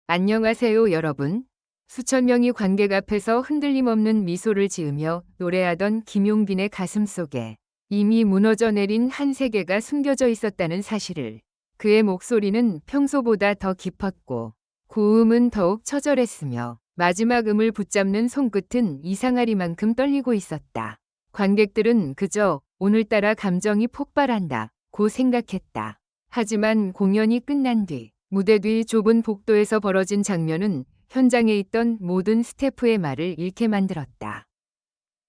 안녕하세요, 여러분. 수천 명이 관객 앞에서 흔들림 없는 미소를 지으며 노래하던 김용빈의 가슴 속에 이미 무너져 내린 한 세계가 숨겨져 있었다는 사실을. 그의 목소리는 평소보다 더 깊었고 고음은 더욱 처절했으며 마지막 음을 붙잡는 손끝은 이상하리만큼 떨리고 있었다. 관객들은 그저 오늘따라 감정이 폭발한다고 생각했다. 하지만 공연이 끝난 뒤 무대 뒤 좁은 복도에서 벌어진 장면은 현장에 있던 모든 스태프의 말을 잃게 만들었다.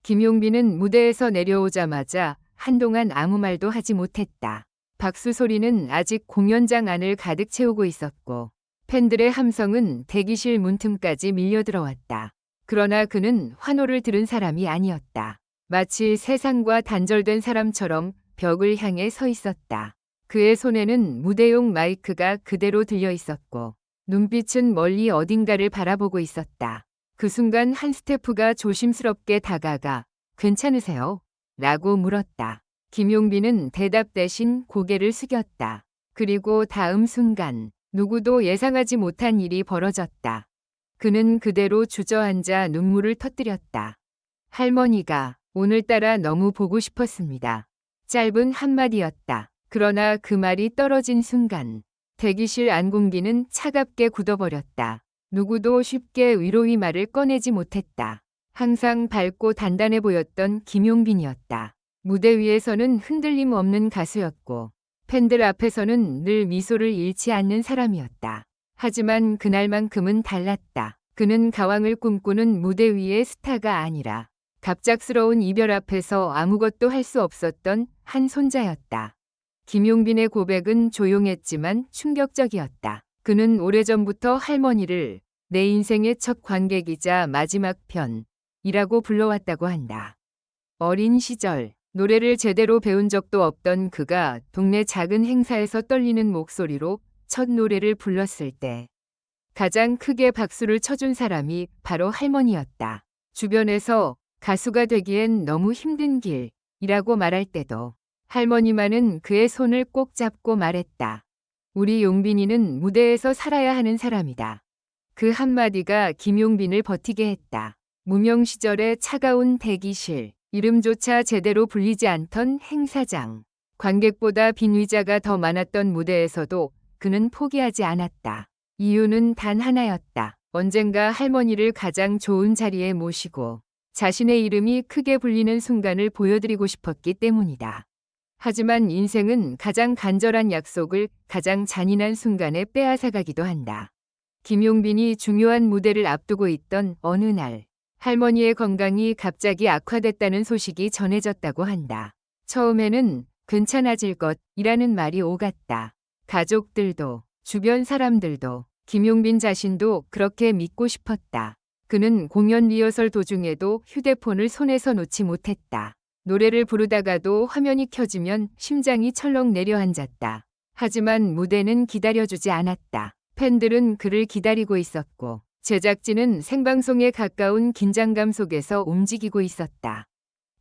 김용빈은 무대에서 내려오자마자 한동안 아무 말도 하지 못했다. 박수 소리는 아직 공연장 안을 가득 채우고 있었고 팬들의 함성은 대기실 문틈까지 밀려들어왔다. 그러나 그는 환호를 들은 사람이 아니었다. 마치 세상과 단절된 사람처럼 벽을 향해 서 있었다. 그의 손에는 무대용 마이크가 그대로 들려 있었고 눈빛은 멀리 어딘가를 바라보고 있었다. 그 순간 한 스태프가 조심스럽게 다가가 "괜찮으세요?" 라고 물었다. 김용빈은 대답 대신 고개를 숙였다. 그리고 다음 순간 누구도 예상하지 못한 일이 벌어졌다. 그는 그대로 주저앉아 눈물을 터뜨렸다. "할머니가 오늘따라 너무 보고 싶었습니다." 짧은 한마디였다. 그러나 그 말이 떨어진 순간 대기실 안 공기는 차갑게 굳어버렸다. 누구도 쉽게 위로의 말을 꺼내지 못했다. 항상 밝고 단단해 보였던 김용빈이었다. 무대 위에서는 흔들림 없는 가수였고 팬들 앞에서는 늘 미소를 잃지 않는 사람이었다. 하지만 그날만큼은 달랐다. 그는 가왕을 꿈꾸는 무대 위의 스타가 아니라 갑작스러운 이별 앞에서 아무것도 할 수 없었던 한 손자였다. 김용빈의 고백은 조용했지만 충격적이었다. 그는 오래전부터 할머니를 내 인생의 첫 관객이자 마지막 편이라고 불러왔다고 한다. 어린 시절 노래를 제대로 배운 적도 없던 그가 동네 작은 행사에서 떨리는 목소리로 첫 노래를 불렀을 때 가장 크게 박수를 쳐준 사람이 바로 할머니였다. 주변에서 가수가 되기엔 너무 힘든 길이라고 말할 때도 할머니만은 그의 손을 꼭 잡고 말했다. "우리 용빈이는 무대에서 살아야 하는 사람이다." 그 한마디가 김용빈을 버티게 했다. 무명 시절의 차가운 대기실, 이름조차 제대로 불리지 않던 행사장, 관객보다 빈 의자가 더 많았던 무대에서도 그는 포기하지 않았다. 이유는 단 하나였다. 언젠가 할머니를 가장 좋은 자리에 모시고 자신의 이름이 크게 불리는 순간을 보여드리고 싶었기 때문이다. 하지만 인생은 가장 간절한 약속을 가장 잔인한 순간에 빼앗아가기도 한다. 김용빈이 중요한 무대를 앞두고 있던 어느 날, 할머니의 건강이 갑자기 악화됐다는 소식이 전해졌다고 한다. 처음에는 "괜찮아질 것이라는 말이 오갔다. 가족들도, 주변 사람들도, 김용빈 자신도 그렇게 믿고 싶었다. 그는 공연 리허설 도중에도 휴대폰을 손에서 놓지 못했다. 노래를 부르다가도 화면이 켜지면 심장이 철렁 내려앉았다. 하지만 무대는 기다려주지 않았다. 팬들은 그를 기다리고 있었고 제작진은 생방송에 가까운 긴장감 속에서 움직이고 있었다.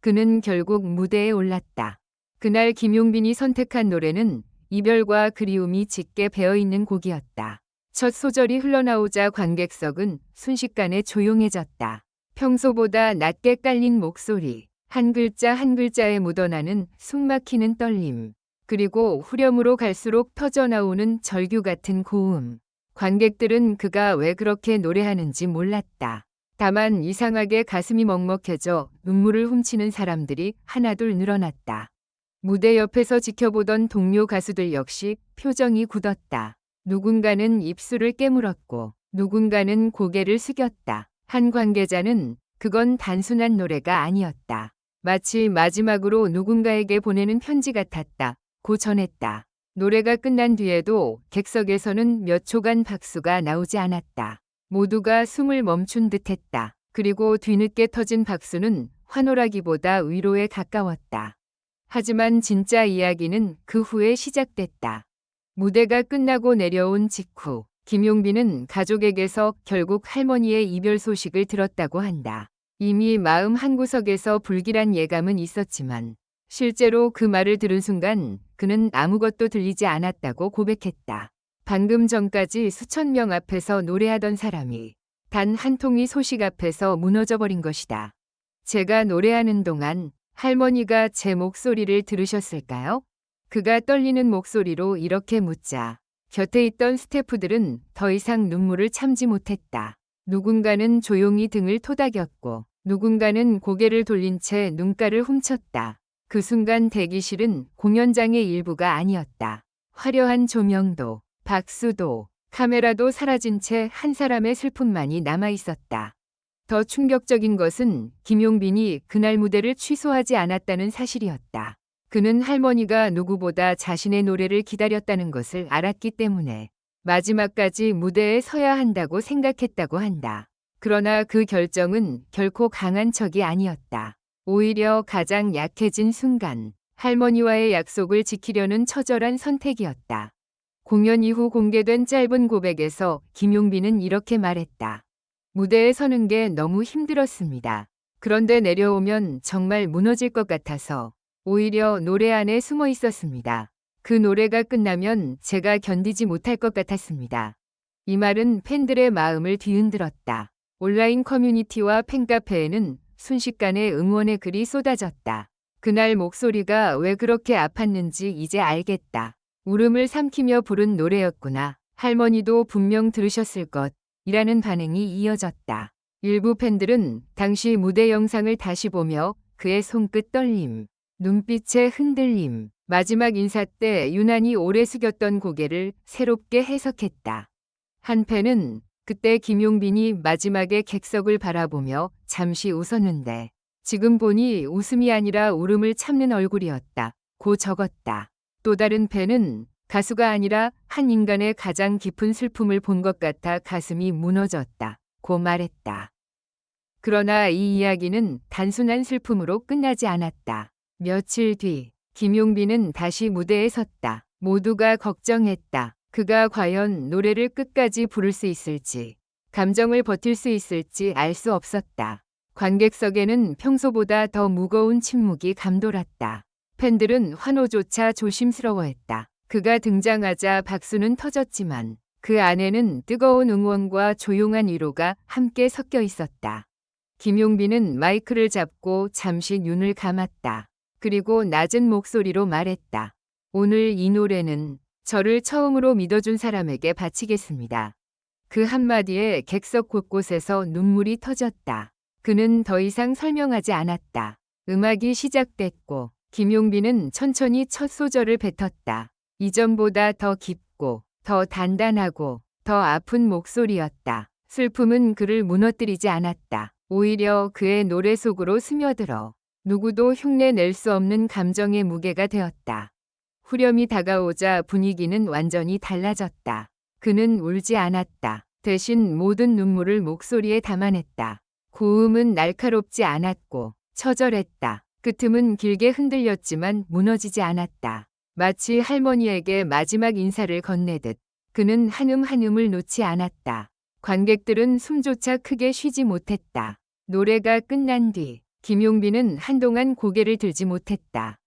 그는 결국 무대에 올랐다. 그날 김용빈이 선택한 노래는 이별과 그리움이 짙게 배어있는 곡이었다. 첫 소절이 흘러나오자 관객석은 순식간에 조용해졌다. 평소보다 낮게 깔린 목소리, 한 글자 한 글자에 묻어나는 숨막히는 떨림, 그리고 후렴으로 갈수록 터져나오는 절규 같은 고음. 관객들은 그가 왜 그렇게 노래하는지 몰랐다. 다만 이상하게 가슴이 먹먹해져 눈물을 훔치는 사람들이 하나둘 늘어났다. 무대 옆에서 지켜보던 동료 가수들 역시 표정이 굳었다. 누군가는 입술을 깨물었고 누군가는 고개를 숙였다. 한 관계자는 "그건 단순한 노래가 아니었다. 마치 마지막으로 누군가에게 보내는 편지 같았다"고 전했다. 노래가 끝난 뒤에도 객석에서는 몇 초간 박수가 나오지 않았다. 모두가 숨을 멈춘 듯했다. 그리고 뒤늦게 터진 박수는 환호라기보다 위로에 가까웠다. 하지만 진짜 이야기는 그 후에 시작됐다. 무대가 끝나고 내려온 직후 김용빈은 가족에게서 결국 할머니의 이별 소식을 들었다고 한다. 이미 마음 한구석에서 불길한 예감은 있었지만 실제로 그 말을 들은 순간 그는 아무것도 들리지 않았다고 고백했다. 방금 전까지 수천 명 앞에서 노래하던 사람이 단 한 통의 소식 앞에서 무너져 버린 것이다. 제가 노래하는 동안 할머니가 제 목소리를 들으셨을까요? 그가 떨리는 목소리로 이렇게 묻자 곁에 있던 스태프들은 더 이상 눈물을 참지 못했다. 누군가는 조용히 등을 토닥였고 누군가는 고개를 돌린 채 눈가를 훔쳤다. 그 순간 대기실은 공연장의 일부가 아니었다. 화려한 조명도, 박수도, 카메라도 사라진 채 한 사람의 슬픔만이 남아 있었다. 더 충격적인 것은 김용빈이 그날 무대를 취소하지 않았다는 사실이었다. 그는 할머니가 누구보다 자신의 노래를 기다렸다는 것을 알았기 때문에 마지막까지 무대에 서야 한다고 생각했다고 한다. 그러나 그 결정은 결코 강한 척이 아니었다. 오히려 가장 약해진 순간 할머니와의 약속을 지키려는 처절한 선택이었다. 공연 이후 공개된 짧은 고백에서 김용빈은 이렇게 말했다. 무대에 서는 게 너무 힘들었습니다. 그런데 내려오면 정말 무너질 것 같아서 오히려 노래 안에 숨어 있었습니다. 그 노래가 끝나면 제가 견디지 못할 것 같았습니다. 이 말은 팬들의 마음을 뒤흔들었다. 온라인 커뮤니티와 팬카페에는 순식간에 응원의 글이 쏟아졌다. 그날 목소리가 왜 그렇게 아팠는지 이제 알겠다. 울음을 삼키며 부른 노래였구나. 할머니도 분명 들으셨을 것. 이라는 반응이 이어졌다. 일부 팬들은 당시 무대 영상을 다시 보며 그의 손끝 떨림, 눈빛의 흔들림, 마지막 인사 때 유난히 오래 숙였던 고개를 새롭게 해석했다. 한 팬은 그때 김용빈이 마지막에 객석을 바라보며 잠시 웃었는데 지금 보니 웃음이 아니라 울음을 참는 얼굴이었다. 고 적었다. 또 다른 팬은 가수가 아니라 한 인간의 가장 깊은 슬픔을 본 것 같아 가슴이 무너졌다. 고 말했다. 그러나 이 이야기는 단순한 슬픔으로 끝나지 않았다. 며칠 뒤 김용빈은 다시 무대에 섰다. 모두가 걱정했다. 그가 과연 노래를 끝까지 부를 수 있을지, 감정을 버틸 수 있을지 알 수 없었다. 관객석에는 평소보다 더 무거운 침묵이 감돌았다. 팬들은 환호조차 조심스러워했다. 그가 등장하자 박수는 터졌지만 그 안에는 뜨거운 응원과 조용한 위로가 함께 섞여 있었다. 김용빈은 마이크를 잡고 잠시 눈을 감았다. 그리고 낮은 목소리로 말했다. 오늘 이 노래는 저를 처음으로 믿어준 사람에게 바치겠습니다. 그 한마디에 객석 곳곳에서 눈물이 터졌다. 그는 더 이상 설명하지 않았다. 음악이 시작됐고 김용빈은 천천히 첫 소절을 뱉었다. 이전보다 더 깊고 더 단단하고 더 아픈 목소리였다. 슬픔은 그를 무너뜨리지 않았다. 오히려 그의 노래 속으로 스며들어 누구도 흉내낼 수 없는 감정의 무게가 되었다. 후렴이 다가오자 분위기는 완전히 달라졌다. 그는 울지 않았다. 대신 모든 눈물을 목소리에 담아냈다. 고음은 날카롭지 않았고 처절했다. 그 틈은 길게 흔들렸지만 무너지지 않았다. 마치 할머니에게 마지막 인사를 건네듯 그는 한음 한음을 놓지 않았다. 관객들은 숨조차 크게 쉬지 못했다. 노래가 끝난 뒤 김용빈은 한동안 고개를 들지 못했다.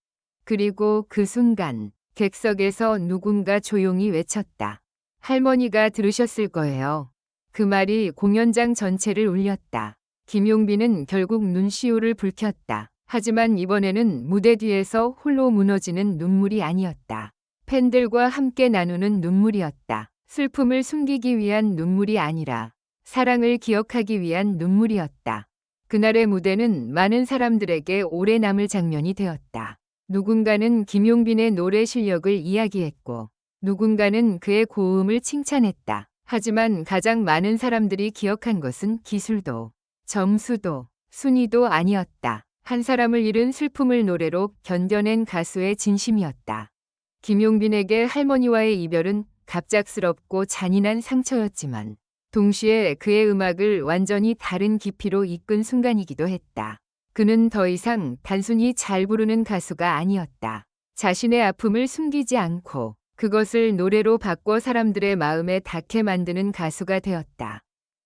그리고 그 순간 객석에서 누군가 조용히 외쳤다. 할머니가 들으셨을 거예요. 그 말이 공연장 전체를 울렸다. 김용빈은 결국 눈시울을 붉혔다. 하지만 이번에는 무대 뒤에서 홀로 무너지는 눈물이 아니었다. 팬들과 함께 나누는 눈물이었다. 슬픔을 숨기기 위한 눈물이 아니라 사랑을 기억하기 위한 눈물이었다. 그날의 무대는 많은 사람들에게 오래 남을 장면이 되었다. 누군가는 김용빈의 노래 실력을 이야기했고 누군가는 그의 고음을 칭찬했다. 하지만 가장 많은 사람들이 기억한 것은 기술도, 점수도, 순위도 아니었다. 한 사람을 잃은 슬픔을 노래로 견뎌낸 가수의 진심이었다. 김용빈에게 할머니와의 이별은 갑작스럽고 잔인한 상처였지만 동시에 그의 음악을 완전히 다른 깊이로 이끈 순간이기도 했다. 그는 더 이상 단순히 잘 부르는 가수가 아니었다. 자신의 아픔을 숨기지 않고 그것을 노래로 바꿔 사람들의 마음에 닿게 만드는 가수가 되었다.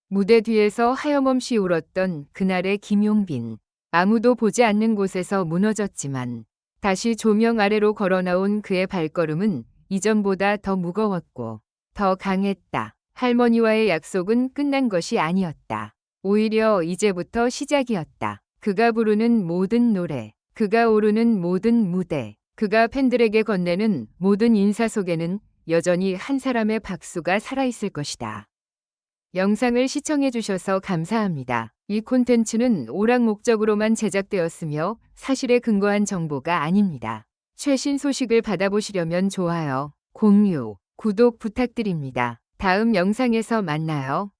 무대 뒤에서 하염없이 울었던 그날의 김용빈. 아무도 보지 않는 곳에서 무너졌지만 다시 조명 아래로 걸어나온 그의 발걸음은 이전보다 더 무거웠고 더 강했다. 할머니와의 약속은 끝난 것이 아니었다. 오히려 이제부터 시작이었다. 그가 부르는 모든 노래, 그가 오르는 모든 무대, 그가 팬들에게 건네는 모든 인사 속에는 여전히 한 사람의 박수가 살아있을 것이다. 영상을 시청해주셔서 감사합니다. 이 콘텐츠는 오락 목적으로만 제작되었으며 사실에 근거한 정보가 아닙니다. 최신 소식을 받아보시려면 좋아요, 공유, 구독 부탁드립니다. 다음 영상에서 만나요.